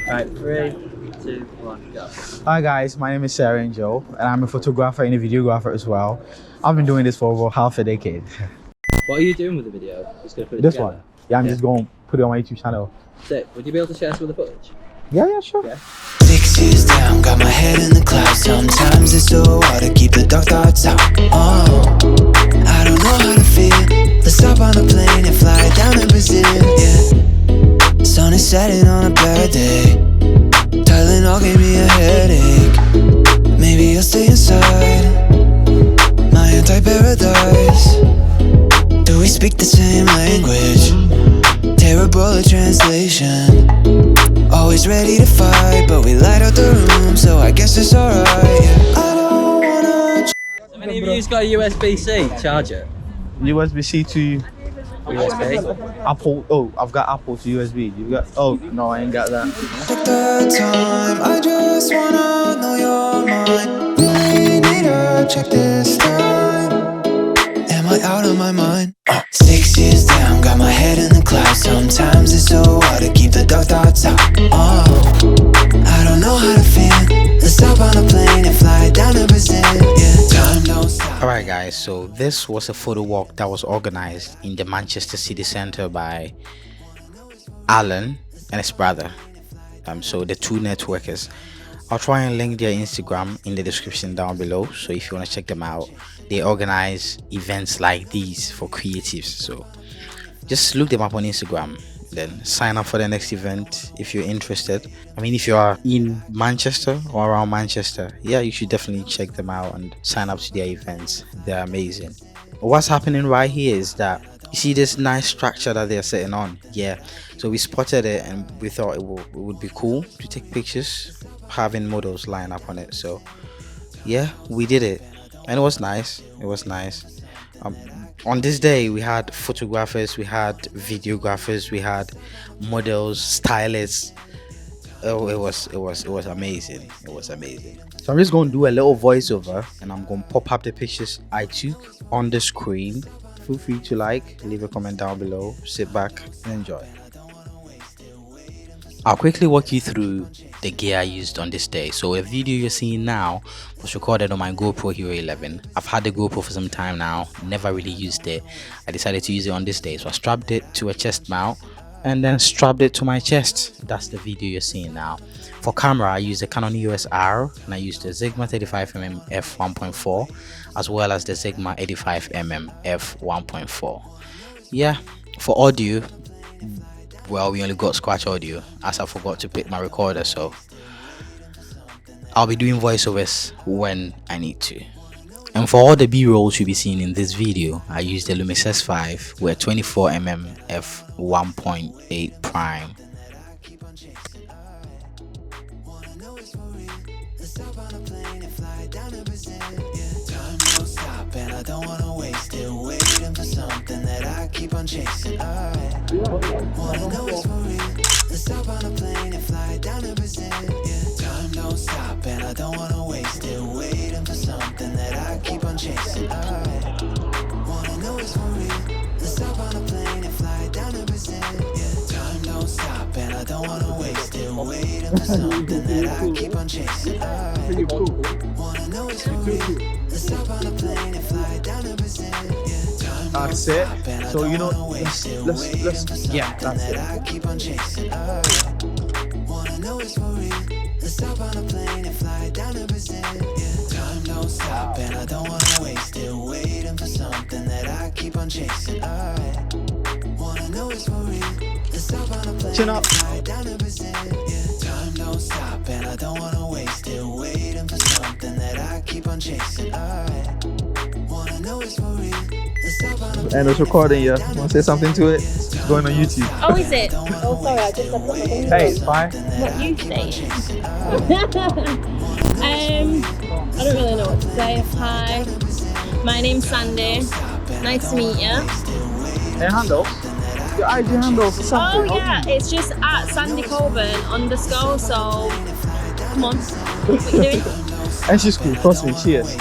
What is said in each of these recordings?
Right, 3, 2, 1, go. Hi guys, my name is Sarah and Joe, and I'm a photographer and a videographer as well. I've been doing this for over half a decade. What are you doing with the video? Just gonna put it This together? one? Yeah, I'm just going to put it on my YouTube channel. Sick. Would you be able to share some of the footage? Yeah, sure. Yeah. 6 years down, got my head in the clouds. Sometimes it's so hard to keep the dark thoughts out. Oh, I don't know how to feel. Let's hop on a plane and fly down to Brazil. Yeah, sun is setting on a bad day. Tylenol gave me a headache. Maybe I'll stay inside my anti-paradise. Do we speak the same language? Terrible at translation. Always ready to fight, but we light up the room, so I guess it's alright. Yeah. I don't wanna. Have any of you got a USB-C charger? USB-C to USB? Apple. Oh, I've got Apple to USB. You got? Oh, no, I ain't got that. Take the time, I just wanna know your mind. Really need to check this time. Am I out of my mind? 6 years down, got my head in the clouds. Sometimes it's so hard to keep the dark thoughts out. Oh, I don't know how to feel. Let's hop on a plane and fly down to Brazil. Yeah, time don't stop. Alright guys, so this was a photo walk that was organized in the Manchester city centre by Alan and his brother. So the two networkers. I'll try and link their Instagram in the description down below, so if you want to check them out. They organize events like these for creatives, so just look them up on Instagram, then sign up for the next event if you're interested. I mean, if you are in Manchester or around Manchester, yeah, you should definitely check them out and sign up to their events. They're amazing. What's happening right here is that you see this nice structure that they're sitting on. Yeah, so we spotted it and we thought it would be cool to take pictures having models line up on it. So yeah, we did it and it was nice. On this day we had photographers, we had videographers, we had models, stylists. Oh, it was amazing. So I'm just going to do a little voiceover and I'm going to pop up the pictures I took on the screen. Feel free to leave a comment down below, sit back and enjoy. I'll quickly walk you through the gear I used on this day. So the video you're seeing now was recorded on my GoPro Hero 11. I've had the GoPro for some time now, never really used it. I decided to use it on this day, so I strapped it to a chest mount and then strapped it to my chest. That's the video you're seeing now. For camera, I used the Canon EOS R and I used the Sigma 35mm f1.4 as well as the Sigma 85mm f1.4. Yeah, for audio, well, we only got scratch audio as I forgot to pick my recorder, so I'll be doing voiceovers when I need to. And for all the b-rolls you'll be seeing in this video, I used the Lumix S5 with 24mm f1.8 prime. And I don't wanna waste it, waiting for something that I keep on chasing. I wanna know it's for real. Let's hop on a plane and fly down to Brazil. Yeah, time don't stop, and I don't wanna waste it, waiting for something that I keep on chasing. I wanna know it's for real. Let's hop on a plane and fly down to Brazil. Yeah, time don't stop, and I don't wanna waste it, waiting for something that I keep on chasing. I wanna know it's for real. Let's hop on a plane and fly down to Brazil. Yeah, time That's it. So you know, let's yeah, that's it. I keep on chasing. I wanna know it's for real. Let's hop on a plane and fly down to Brazil. Yeah, time don't stop, and I don't wanna waste it, waiting for something that I keep on chasing. I wanna know it's for real. Let's hop on a plane and fly down to Brazil. Yeah, time don't stop, and I don't wanna waste it, waiting for something that I keep on chasing. I wanna know it's for real. And it's recording, yeah. Want to say something to it? It's going on YouTube. Oh, is it? Oh, sorry, I just said something. Hey, it's fine. What you say? I don't really know what to say. Hi, my name's Sandy. Nice to meet you. Hey, handle. Your IG handle for something. Oh yeah, it's just at Sandy Coburn _ so come on. What are you doing? And she's cool, trust me, she is.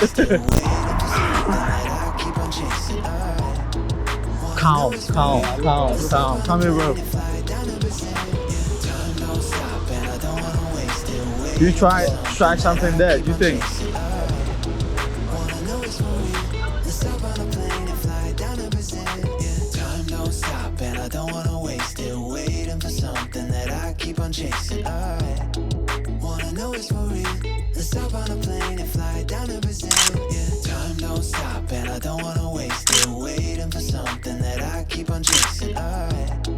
Calm here, bro. I don't wanna waste it. Wait. You try something there, do you think? Wanna know it's for real. Let's hop on a plane and fly down to Brazil. Yeah, time don't stop and I don't wanna waste it. Waiting for something that I keep on chasing. Alright. Wanna know it's for real. Let's hop on a plane and fly down to Brazil. Yeah, time don't stop and I don't wanna waste it. Waiting for something that I keep on chasing. Alright.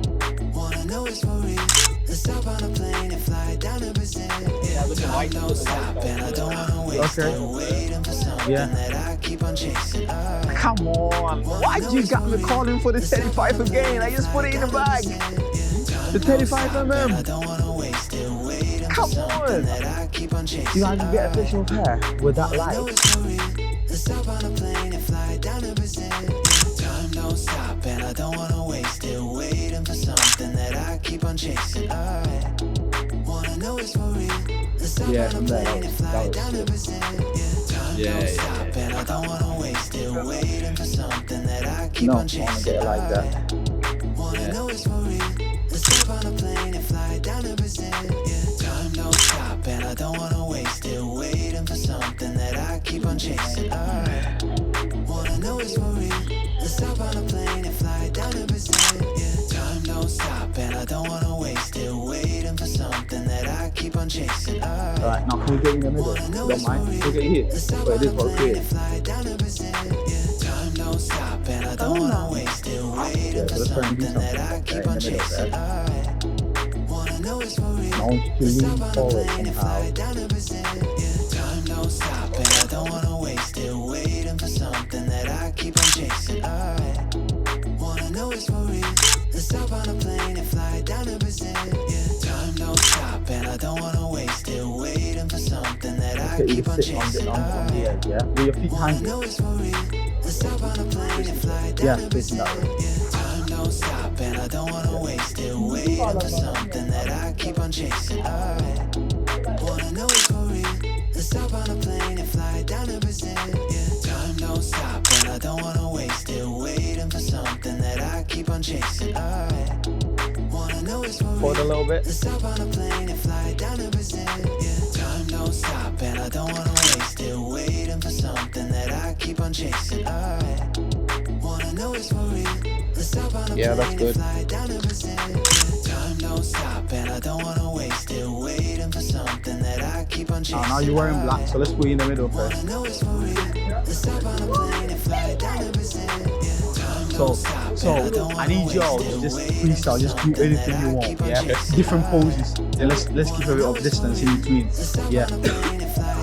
Wanna know it's for real. Let's hop on a plane and fly down to Brazil. Yeah, time don't stop and I don't wanna waste it. Waiting for something that I keep on chasing. Alright. Come on, why you got me calling for the 35 again? I just put it in the bag. The 35mm. I don't wanna waste it. Waiting Come for something on. that I keep on chasing. You guys can get a picture of her with that light. Let's hop on a plane and fly down to Brazil. Time don't stop and I don't wanna waste it. Waiting for something that I keep on chasing. Alright. Wanna know it's for real. Let's hop on a plane and fly down to Brazil. Time don't stop and I don't wanna waste it. Waiting for something that I keep on chasing. I want to get it like that. Wanna know it's for real. Let's hop on a plane and fly down to Brazil. Yeah, time don't stop and I don't wanna waste it. Waiting for something that I keep on chasing. Alright. Wanna know it's for real. Let's hop on a plane and fly down to Brazil. Yeah, time don't stop and I don't wanna waste it. Waiting for something that I keep on chasing. Alright. Alright, now can we get in the middle? You don't mind? We'll get here. Let's hop Wait, on this a is what plane we're and fly down to Brazil. Yeah, time don't stop and I don't wanna waste it. Waiting for something that I keep on chasing. Alright. Wanna know it's for real. I want you to lean forward somehow. Down to Brazil. Yeah, time don't stop and I don't wanna waste it. Waiting for something that I keep on chasing. Alright. Wanna know it's for real. Let's hop on a plane and fly down to Brazil. Yeah, time don't stop and I don't wanna waste it. Waiting for something that I Okay, you keep on sit on chasing. the Alright. edge, yeah? With your feet Wanna hanging. know it's for real. Let's hop on a plane and fly Yeah, down to facing Brazil. that way. Yeah, time don't stop and I don't wanna waste it. Waiting for something that I keep on chasing. Alright. Wanna know it's for real. Let's hop on a plane and fly down to Brazil. Yeah, time don't stop and I don't wanna waste it. Waiting for something that I keep on chasing. Alright. Wanna know it's for real. Forward a little bit. Let's hop on a plane and fly down to Brazil. Yeah, time don't stop and I don't wanna waste it. Waiting for something that I keep on chasing. Alright. Wanna know it's for real. Let's hop on a Yeah, that's plane good. and fly down to Brazil. Yeah, time don't stop and I don't wanna waste it. Waiting for something that I keep on chasing. Now you're wearing black, so let's put you in the middle first. Wanna know it's for real. Let's hop on a plane and fly down to Brazil. Yeah, time don't stop So and I don't I wanna need y'all waste to it. just Waiting freestyle, just do anything you want, yeah? Different poses. Yeah, let's keep a bit of distance in between. Yeah.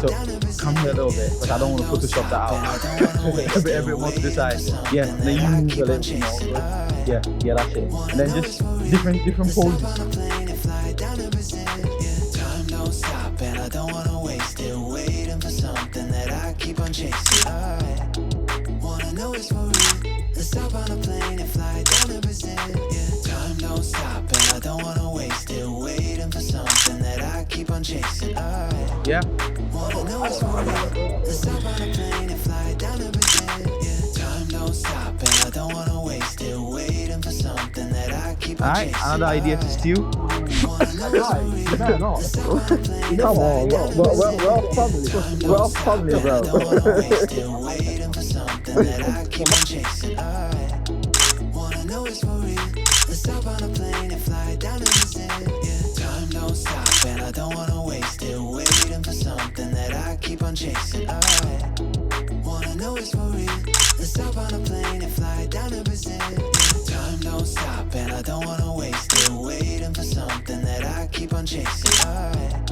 So come here a little bit, but I don't want to Photoshop that out. a bit more to the side. Yeah, and then you move a little bit more. Good. Yeah, that's it. And then just different poses. plane and fly down to Brazil. Yeah, time don't stop and I don't wanna waste it. Waiting for something that I keep on chasing. Alright. Wanna know it's for real. Let's hop on a plane and fly down to Brazil. Yeah, time don't stop and I don't wanna waste it. Waiting for something that I keep on chasing. Alright. Yeah. Wanna know it's for real. Let's hop on a plane and fly down to Brazil. Yeah, time don't stop and I don't wanna waste it. Waiting for something that I keep on Alright, chasing. another idea to steal. Wanna know it's for real. Let's hop on a plane Come on, we're off family. We're off family, bro. Waiting for something that I keep on chasing. Alright. Wanna know it's for real. Let's hop on a plane and fly down to Brazil. Yeah, time don't stop and I don't wanna waste it. Waiting for something that I keep on chasing. Alright. Wanna know it's for real. Let's hop on a plane and fly down to Brazil. Yeah, time don't stop and I don't wanna waste it. Waiting for something that I keep on chasing. Alright.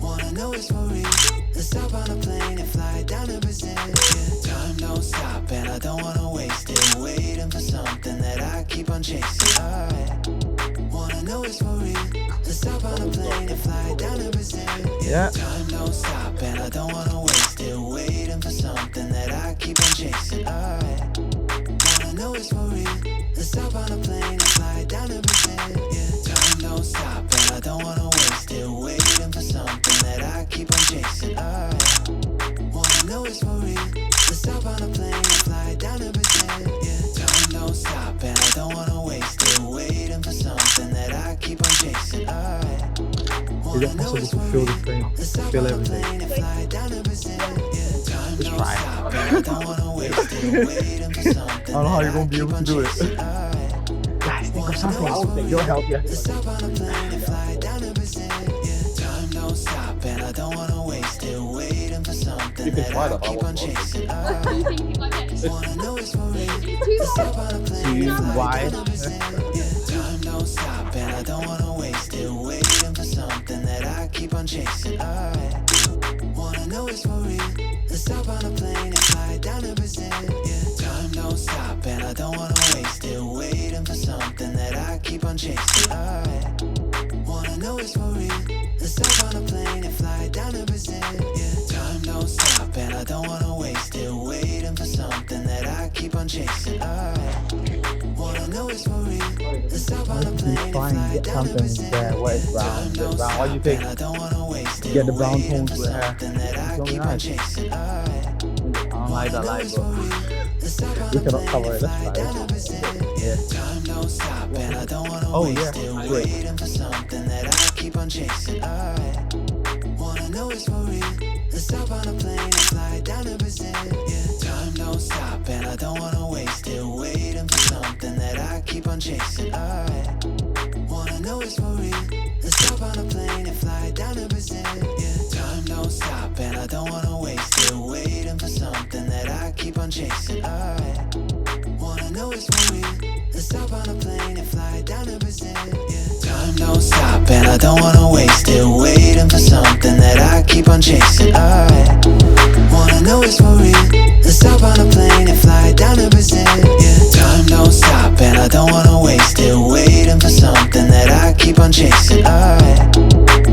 Wanna know it's for real. Let's hop on a plane and fly down to Brazil. Yeah, time don't stop and I don't wanna waste it. Waiting for something that I keep on chasing. Alright. Wanna know it's for real. Let's hop on a plane and fly down to Brazil. Yeah. Time don't stop and I don't wanna waste it. Waiting for something that I keep on chasing. Alright. Wanna know it's for real. Let's hop on a plane and fly down to Brazil. Yeah, time don't stop and I don't wanna waste it. Waiting for something that I keep on chasing. Alright. Wanna know it's for real. Let's hop on a plane and fly down to Brazil. Yeah, time don't stop and I don't wanna waste it. Waiting for something that I keep on chasing. Alright. Is it possible to fill the frame, fill everything? Just try. I don't know how you're gonna be able to do it. Guys, think of something. I'll take your help. Yeah. You can try that. Too wide. Time don't stop and I don't wanna waste it waiting for something that I keep on chasing. I wanna know it's for real. Let's hop on a plane and fly down to Brazil. Yeah. Time don't stop and I don't wanna waste it waiting for something that I keep on chasing. I wanna know it's for real. Let's hop on a plane and fly down to Brazil. Yeah. Time don't stop and I don't wanna waste it waiting for something that I keep on chasing. I wanna know it's for real. Let's hop on a plane and fly down to Brazil. There, what is brown? The brown. What do you think? Get the brown tones with hair. It's only nice. I don't like that light, but we cannot cover it. Let's try it. Yeah. Oh yeah. Great. Keep on chasing. I wanna know it's for real. Let's hop on a plane and fly down to Brazil. Yeah. Time don't stop and I don't wanna waste it waiting for something that I keep on chasing. I wanna know it's for real. Let's hop on a plane and fly down to Brazil. Yeah. Time don't stop and I don't wanna waste it waiting for something that I keep on chasing. I wanna know it's for real. Let's hop on a plane and fly down to Brazil. Yeah. Time don't stop and I don't wanna waste it waiting for something that I keep on chasing. I wanna know it's for real. Let's hop on a plane and fly down to Brazil. Yeah. Time don't stop and I don't wanna waste it waiting for something that I keep on chasing. I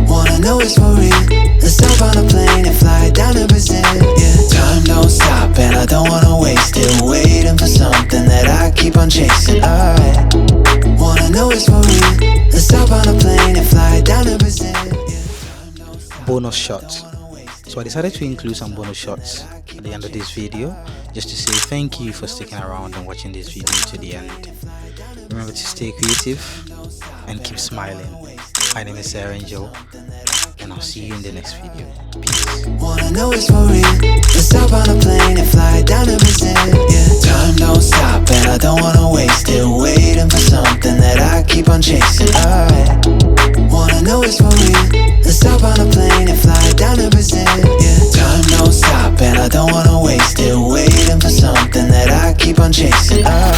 wanna know it's for real. Let's hop on a plane and fly down to Brazil. Yeah. Time don't stop and I don't wanna waste it waiting for something that I keep on chasing. I wanna know it's for real. Let's hop on a plane and fly down to Brazil. Bonus shots. So I decided to include some bonus shots at the end of this video, just to say thank you for sticking around and watching this video to the end. Remember to stay creative and keep smiling. My name is Angel, and I'll see you in the next video. Peace. Wanna know it's for real. Let's hop on a plane and fly down to Brazil. Yeah. Time don't stop and I don't wanna waste it waiting for something that I keep on chasing. I wanna know it's for real. Let's hop on a plane and fly down to Brazil. Yeah. Time don't stop and I don't wanna waste it waiting for something that I keep on chasing. I